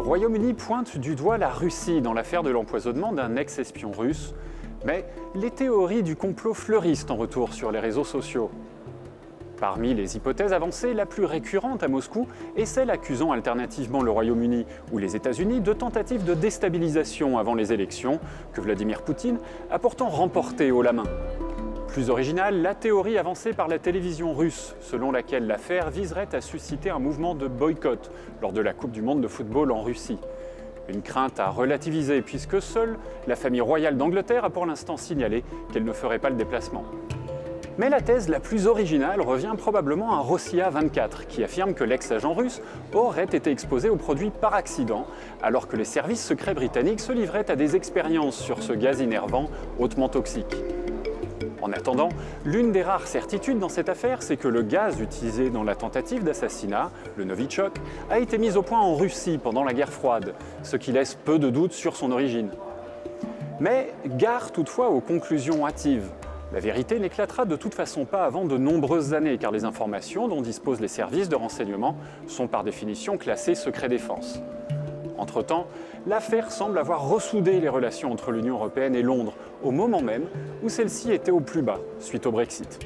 Royaume-Uni pointe du doigt la Russie dans l'affaire de l'empoisonnement d'un ex-espion russe, mais les théories du complot fleurissent en retour sur les réseaux sociaux. Parmi les hypothèses avancées, la plus récurrente à Moscou est celle accusant alternativement le Royaume-Uni ou les États-Unis de tentatives de déstabilisation avant les élections, que Vladimir Poutine a pourtant remportées haut la main. Plus originale, la théorie avancée par la télévision russe, selon laquelle l'affaire viserait à susciter un mouvement de boycott lors de la Coupe du monde de football en Russie. Une crainte à relativiser puisque seule la famille royale d'Angleterre a pour l'instant signalé qu'elle ne ferait pas le déplacement. Mais la thèse la plus originale revient probablement à Rossiya 24, qui affirme que l'ex-agent russe aurait été exposé au produit par accident, alors que les services secrets britanniques se livraient à des expériences sur ce gaz innervant hautement toxique. En attendant, l'une des rares certitudes dans cette affaire, c'est que le gaz utilisé dans la tentative d'assassinat, le Novichok, a été mis au point en Russie pendant la guerre froide, ce qui laisse peu de doutes sur son origine. Mais gare toutefois aux conclusions hâtives. La vérité n'éclatera de toute façon pas avant de nombreuses années, car les informations dont disposent les services de renseignement sont par définition classées secret défense. Entre-temps, l'affaire semble avoir ressoudé les relations entre l'Union européenne et Londres, au moment même où celle-ci était au plus bas, suite au Brexit.